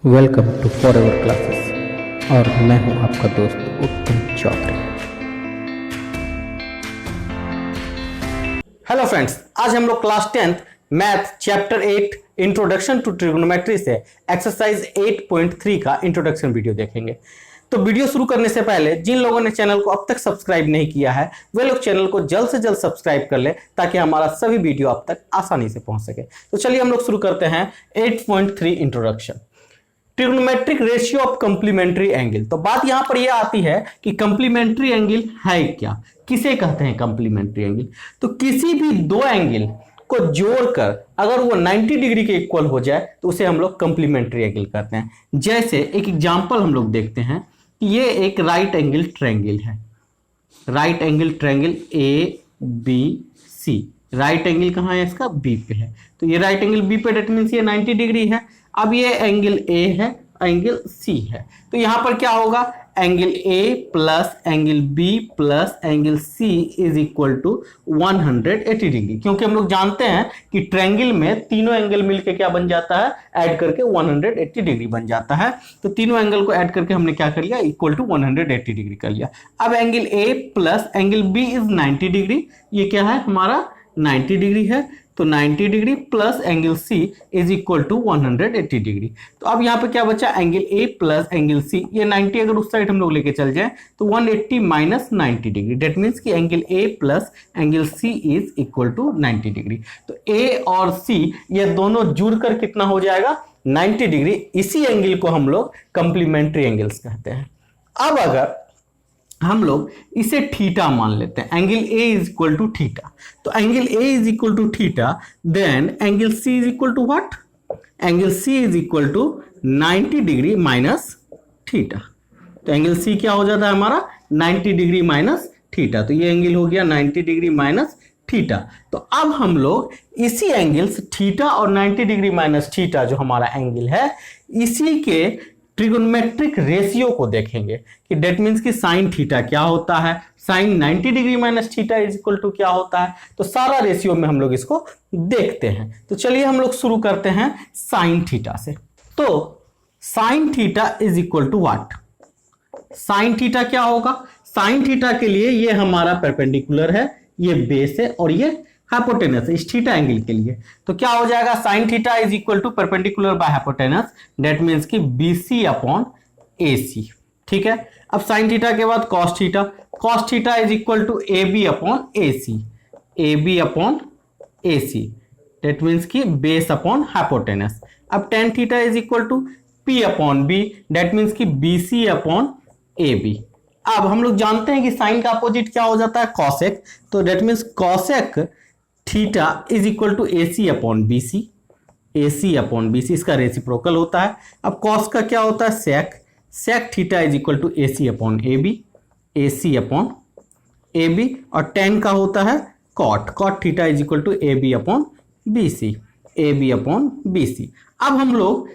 Welcome to forever classes और मैं हूं आपका दोस्त उत्तम चौधरी। हेलो फ्रेंड्स, आज हम लोग class 10th math chapter 8 introduction to trigonometry से एक्सरसाइज 8.3 का इंट्रोडक्शन वीडियो देखेंगे। तो वीडियो शुरू करने से पहले जिन लोगों ने चैनल को अब तक सब्सक्राइब नहीं किया है वे लोग चैनल को जल्द से जल्द सब्सक्राइब कर ले ताकि हमारा सभी वीडियो आप तक आसानी से पहुंच सके। तो चलिए हम लोग शुरू करते हैं 8.3 introduction, trigonometric ratio of complementary angle. तो बात यहां पर यह आती है कि कंप्लीमेंट्री एंगल है क्या, किसे कहते हैं कंप्लीमेंट्री एंगल। तो किसी भी दो एंगल को जोड़कर अगर वो 90 डिग्री के इक्वल हो जाए तो उसे हम लोग कंप्लीमेंट्री एंगल कहते हैं। जैसे एक एग्जांपल हम लोग देखते हैं कि ये एक राइट एंगल ट्रायंगल है, right angle triangle A B C. Right angle कहां है, इसका बी पे है। तो ये राइट एंगल बी पे, डेट मींस ये 90 डिग्री है। अब ये एंगल ए है, एंगल सी है। तो यहां पर क्या होगा, angle A plus angle B plus angle C is equal to 180 degree, क्योंकि हम लोग जानते हैं कि ट्रायंगल में तीनों एंगल मिलकर क्या बन जाता है, ऐड करके 180 डिग्री बन जाता है। तो तीनों एंगल को ऐड करके हमने क्या कर लिया, इक्वल टू 180 डिग्री कर लिया। अब angle A plus angle B is 90 degree, ये क्या है हमारा 90 डिग्री है। तो 90 degree plus angle C is equal to 180 degree. तो अब यहाँ पे क्या बचा, angle A plus angle C, ये 90 अगर उस साइड हम लोग लेके चल जाए तो 180 माइनस 90 डिग्री, डेट मीन्स कि angle A plus angle C is equal to 90 degree. तो ए और सी ये दोनों जुड़कर कितना हो जाएगा, 90 डिग्री। इसी एंगल को हम लोग कंप्लीमेंट्री एंगल्स कहते हैं। अब अगर हम लोग इसे थीटा मान लेते हैं, angle A is equal to theta, तो angle A is equal to theta, then angle C is equal to what, angle C is equal to 90 degree minus theta. तो एंगल सी क्या हो जाता है हमारा, 90 डिग्री माइनस थीटा। तो ये angle हो गया 90 डिग्री माइनस थीटा। तो अब हम लोग इसी एंगल्स थीटा और 90 डिग्री माइनस थीटा जो हमारा एंगल है, इसी के ट्रिगोनोमेट्रिक रेशियो को देखेंगे कि डेट मींस कि साइन थीटा क्या होता है, sine 90 degree minus theta is equal to क्या होता है। तो सारा रेशियो में हम लोग इसको देखते हैं। तो चलिए हम लोग शुरू करते हैं साइन थीटा से। तो sine theta is equal to what, sine theta क्या होगा, साइन थीटा के लिए ये हमारा परपेंडिकुलर है, ये बेस है और ये हाइपोटेनस इस थीटा एंगल के लिए। तो क्या हो जाएगा, sine theta is equal to perpendicular by hypotenuse, that means कि बीसी अपॉन एसी। ठीक है। अब साइन थीटा के बाद cos theta, cos theta is equal to A B upon AC, A B upon AC, that means कि base upon hypotenuse. अब tan theta is equal to P upon B, that means कि BC upon A B. अब हम लोग जानते हैं कि sign का अपोजिट क्या हो जाता है, कॉसेक। तो that means cosec theta is equal to AC upon BC, AC upon BC, इसका रेसिप्रोकल होता है। अब कॉस का क्या होता है, sec, sec theta is equal to AC upon A B, AC upon A B. और टेन का होता है cot, cot theta is equal to A B upon B C, A B upon B C. अब हम लोग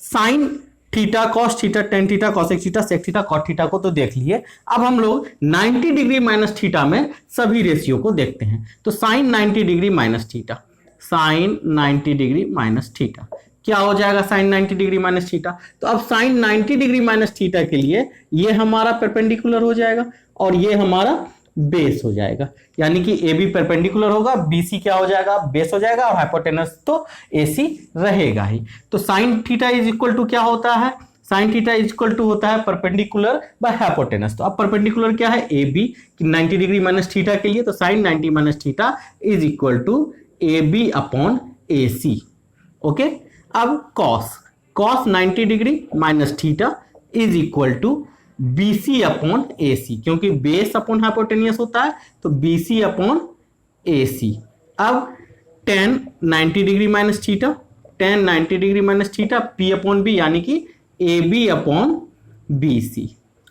sine theta, cos theta, tan theta, cosec theta, sec theta, cot theta को तो देख लिए। अब हम लोग 90 डिग्री माइनस थीटा में सभी रेशियो को देखते हैं। तो sine 90 degree minus theta, sine 90 degree minus theta क्या हो जाएगा, साइन 90 डिग्री माइनस थीटा। तो अब साइन 90 डिग्री माइनस थीटा के लिए ये हमारा परपेंडिकुलर हो जाएगा और ये हमारा बेस हो जाएगा, यानी कि ए बी परपेंडिकुलर होगा, बीसी क्या हो जाएगा, बेस हो जाएगा, और हाइपोटेनस तो एसी रहेगा ही। तो sine theta is equal to क्या होता है, sine theta is equal to होता है परपेंडिकुलर बाय हाइपोटेनस। तो अब परपेंडिकुलर क्या है, A B, 90 degree minus theta के लिए तो sine 90 minus theta is equal to A B upon A C. Okay. अब cos, cos 90 degree minus theta is equal to BC upon AC, क्योंकि base upon hypotenuse होता है तो BC upon AC। अब tan 90 degree minus theta, tan 90 degree minus theta P upon B, यानी कि AB upon BC।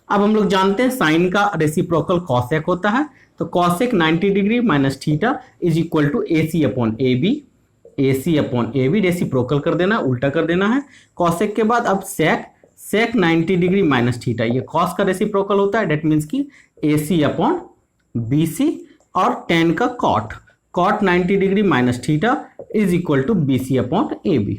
अब हम लोग जानते हैं साइन का रेसिप्रोकल कॉसेक होता है, तो cosec 90 degree minus theta is equal to AC upon AB, AC upon AB, reciprocal कर देना, उल्टा कर देना है। कॉसेक के बाद अब sec, sec 90 degree minus theta, ये कॉस का रेसिप्रोकल होता है, डेट मींस कि AC अपॉन BC। और टेन का cot, cot 90 degree minus theta is equal to BC upon AB।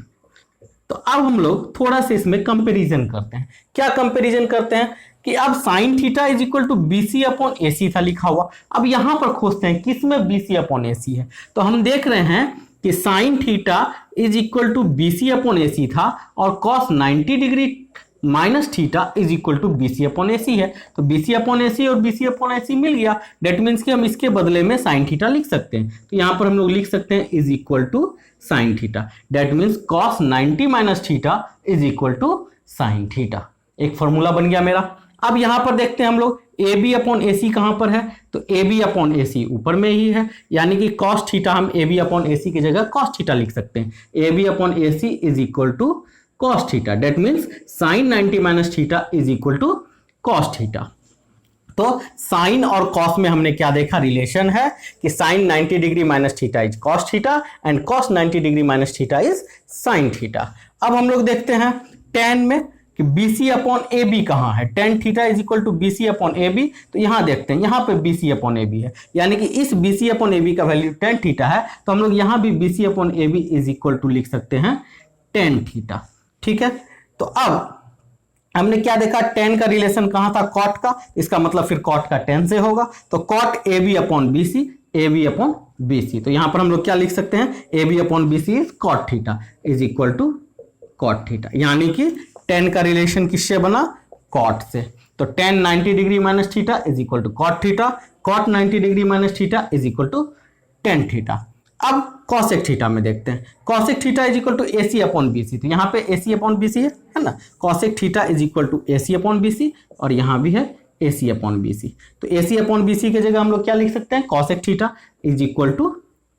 तो अब हम लोग थोड़ा सा इसमें कंपैरिजन करते हैं। क्या कंपैरिजन करते हैं कि अब sine theta is equal to BC upon AC था लिखा हुआ, अब यहां पर खोजते हैं किस में BC अपॉन AC है। तो हम देख रहे हैं कि sine theta is equal to BC upon AC था और cos 90 degree minus theta is equal to BC upon AC है। तो BC अपॉन AC और BC अपॉन AC मिल गया, डेट मीन्स कि हम इसके बदले में साइन थीटा लिख सकते हैं। तो यहां पर हम लोग लिख सकते हैं is equal to sine theta, that means cos 90 minus theta is equal to sine theta. एक फॉर्मूला बन गया मेरा। अब यहां पर देखते हैं हम लोग AB अपॉन AC कहां पर है, तो AB अपॉन AC ऊपर में ही है, यानी कि cos थीटा हम AB अपॉन AC की जगह cos थीटा लिख सकते हैं। AB upon AC is equal to cos theta, that means sine 90 minus theta is equal to cos theta. तो साइन और कॉस में हमने क्या देखा, रिलेशन है कि sine 90 degree minus theta is cos theta and cos 90 degree minus theta is sine theta. अब हम लोग देखते हैं टेन में कि BC अपॉन AB कहां है, tan theta is equal to BC upon AB। तो यहां देखते हैं, यहां पे BC अपॉन AB है, यानी कि इस BC अपॉन AB का वैल्यू टेन थीटा है, तो हम लोग यहां भी BC upon AB is equal to लिख सकते हैं टेन थीटा। ठीक है, तो अब हमने क्या देखा, टेन का रिलेशन कहां था, कॉट का, इसका मतलब फिर कॉट का टेन से होगा। तो cot AB upon BC, AB upon BC, तो यहां पर हम लोग क्या लिख सकते हैं, AB upon BC is cot theta is equal to cot theta, यानी कि टेन का रिलेशन किससे बना, कॉट से। तो tan 90 degree minus theta is equal to cot theta, cot 90 degree minus theta is equal to tan theta. अब cosec theta में देखते हैं, cosec theta is equal to AC upon BC, तो यहाँ पे AC अपॉन BC है ना, cosec theta is equal to AC upon BC और यहाँ भी है AC अपॉन BC। तो AC अपॉन BC की जगह हम लोग क्या लिख सकते हैं, cosec theta is equal to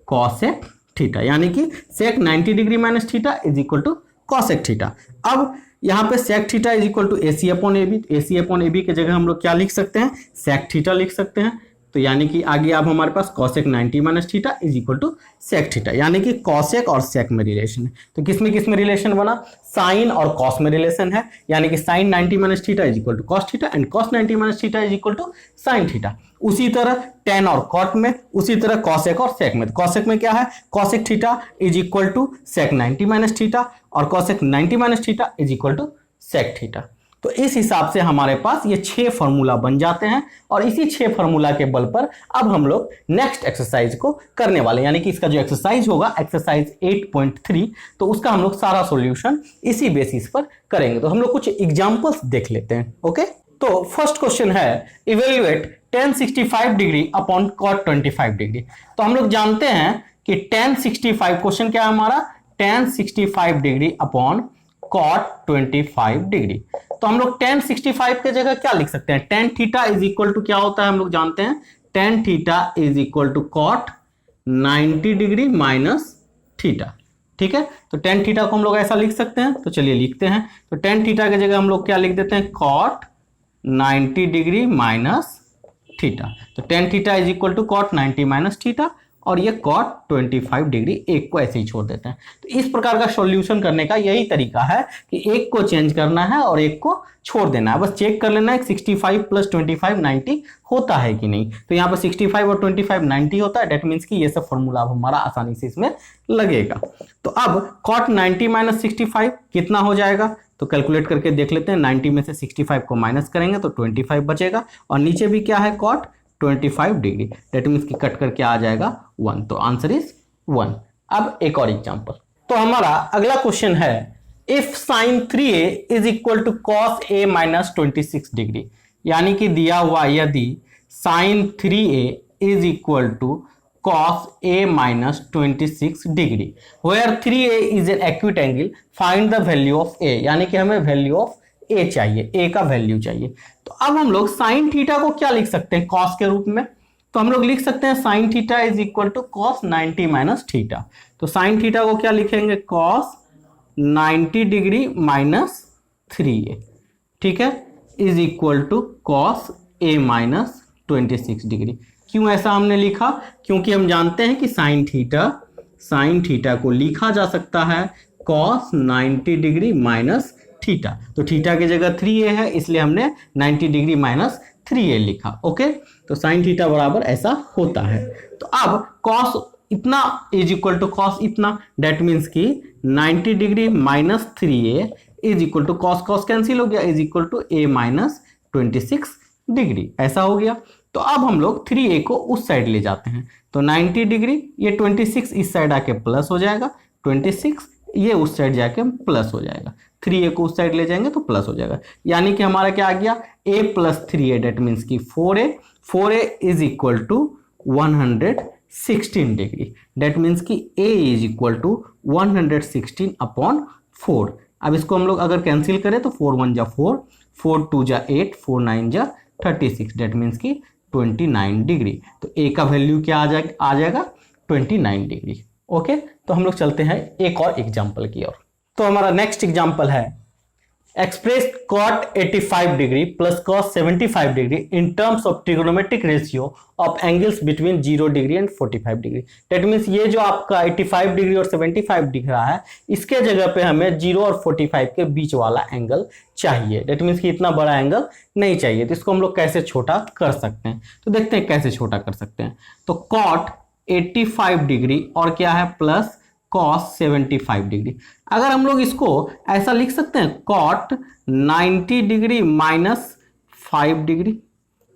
cosec theta, यानी कि sec 90 degree minus theta is equal to cosec theta. अब यहाँ पे sec theta is equal to AC upon AB, AC upon AB की जगह हम लोग क्या लिख सकते हैं, सेक थीटा लिख सकते हैं। तो यानी कि आगे अब हमारे पास cosec 90 minus theta is equal to sec theta, यानी कि कॉसेक और सेक में रिलेशन है। तो किसमें रिलेशन बना, साइन और कॉस में रिलेशन है, यानी कि sine 90 minus theta is equal to cos theta and cos 90 minus theta is equal to sine theta. उसी तरह टेन और कॉट में, उसी तरह कॉसेक और सेक में। कॉसेक में क्या है, cosec theta is equal to sec 90 minus theta और cosec 90 minus theta is equal to sec theta. तो इस हिसाब से हमारे पास ये 6 फार्मूला बन जाते हैं और इसी 6 फार्मूला के बल पर अब हम लोग नेक्स्ट एक्सरसाइज को करने वाले हैं, यानी कि इसका जो एक्सरसाइज होगा एक्सरसाइज 8.3, तो उसका हम लोग सारा सॉल्यूशन इसी बेसिस पर करेंगे। तो हम लोग कुछ एग्जांपल्स देख लेते हैं। ओके, तो फर्स्ट क्वेश्चन है evaluate tan 65 degree upon cot 25 degree. तो हम लोग जानते हैं कि tan 65, क्वेश्चन क्या है हमारा, tan 65 degree upon cot 25 degree. तो हम लोग tan 65 के जगह क्या लिख सकते हैं, tan theta is equal to क्या होता है, हम लोग जानते हैं tan theta is equal to cot 90 degree minus theta. ठीक है, तो tan थीटा को हम लोग ऐसा लिख सकते हैं, तो चलिए लिखते हैं। तो tan थीटा की जगह हम लोग क्या लिख देते हैं, cot 90 डिग्री माइनस थीटा। तो tan theta is equal to cot 90 minus theta और ये cot 25 डिग्री, एक को ऐसे ही छोड़ देते हैं। तो इस प्रकार का सॉल्यूशन करने का यही तरीका है कि एक को चेंज करना है और एक को छोड़ देना है, बस चेक कर लेना है 65 प्लस 25 90 होता है कि नहीं। तो यहाँ पर 65 और 25 90 होता है, डेट मीन्स कि ये सब फॉर्मूला अब हमारा आसानी से इसमें लगेगा। तो अब cot 90 माइनस 65 कितना हो जाएगा, तो कैलकुलेट करके देख लेते हैं। 90 में से 65 को माइनस करेंगे तो 25 बचेगा और नीचे भी क्या है cot 25 डिग्री, डेट मीन्स कि कट करके आ जाएगा 1, तो आंसर इज 1। अब एक और एग्जांपल, तो हमारा अगला क्वेश्चन है if sin 3a is equal to cos a minus 26 degree, यानी कि दिया हुआ यदि sin 3a is equal to cos a minus 26 degree where 3a is an acute angle, find the value of a, यानी कि हमें value of a चाहिए, a का वैल्यू चाहिए। तो अब हम लोग साइन थीटा को क्या लिख सकते हैं, cos के रूप में, तो हम लोग लिख सकते हैं sine theta is equal to cos 90 minus theta. तो साइन थीटा को क्या लिखेंगे, cos 90 डिग्री माइनस 3a, ठीक है, is equal to cos a minus 26 degree. क्यों ऐसा हमने लिखा, क्योंकि हम जानते हैं कि साइन थीटा को लिखा जा सकता है cos 90 डिग्री माइनस थीटा। तो थीटा की जगह 3a है, इसलिए हमने 90 डिग्री माइनस 3a लिखा। ओके, तो साइन थीटा बराबर ऐसा होता है। तो अब cos इतना इज इक्वल टू कॉस इतना, डेट मीन्स कि 90 degree minus 3a is equal to cos cos cancel हो गया, is equal to a minus 26 degree, ऐसा हो गया। तो अब हम लोग 3a को उस साइड ले जाते हैं, तो 90 डिग्री, ये 26 इस साइड आके प्लस हो जाएगा, 26 ये उस साइड जाके प्लस हो जाएगा, 3a को उस साइड ले जाएंगे तो प्लस हो जाएगा, यानी कि हमारा क्या आ गया a plus 3a, date means की 4a is equal to 116 degree, that means कि a is equal to 116 upon 4। अब इसको हम लोग अगर कैंसिल करें तो 4 1 जा 4, 4 2 जा 8, 4 9 जा 36, डेट मीन्स की 29 डिग्री। तो a का वैल्यू क्या आ जाएगा 29 डिग्री। ओके, तो हम लोग चलते हैं एक और एग्जाम्पल की ओर। तो हमारा नेक्स्ट एग्जाम्पल है express cot 85 degree plus cos 75 degree in terms of trigonometric ratio of angles between 0 degree and 45 degree. That means ये जो आपका 85 डिग्री और 75 दिख रहा है, इसके जगह पे हमें 0 और 45 के बीच वाला एंगल चाहिए। डेट मीन्स कि इतना बड़ा एंगल नहीं चाहिए। तो इसको हम लोग कैसे छोटा कर सकते हैं, तो देखते हैं कैसे छोटा कर सकते हैं। तो cot 85 डिग्री और क्या है प्लस cos 75 डिग्री, अगर हम लोग इसको ऐसा लिख सकते हैं cot 90 degree minus 5 degree,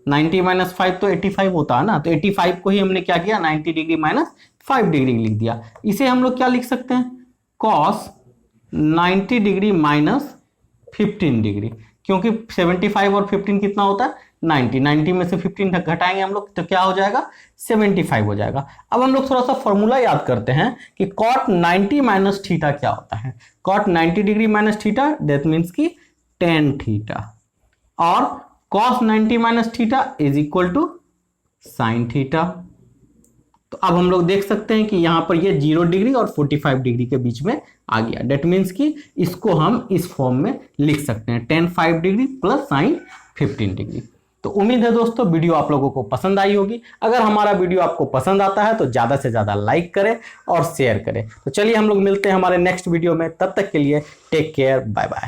90 minus 5 तो 85 होता है ना, तो 85 को ही हमने क्या किया 90 डिग्री माइनस 5 डिग्री लिख दिया। इसे हम लोग क्या लिख सकते हैं cos 90 डिग्री माइनस 15 डिग्री, क्योंकि 75 और 15 कितना होता है 90, 90 में से 15 घटाएंगे हम लोग तो क्या हो जाएगा 75 हो जाएगा। अब हम लोग थोड़ा सा फॉर्मूला याद करते हैं कि cot 90 माइनस थीटा क्या होता है। cot 90 degree minus theta that means की tan थीटा, और cos 90 minus theta is equal to sin theta. तो अब हम लोग देख सकते हैं कि यहां पर ये 0 डिग्री और 45 डिग्री के बीच में आ गया, डेट मीन्स कि इसको हम इस फॉर्म में लिख सकते हैं tan 5 degree plus sin 15 degree. तो उम्मीद है दोस्तों वीडियो आप लोगों को पसंद आई होगी। अगर हमारा वीडियो आपको पसंद आता है तो ज़्यादा से ज़्यादा लाइक करें और शेयर करें। तो चलिए हम लोग मिलते हैं हमारे नेक्स्ट वीडियो में, तब तक के लिए टेक केयर, बाय बाय।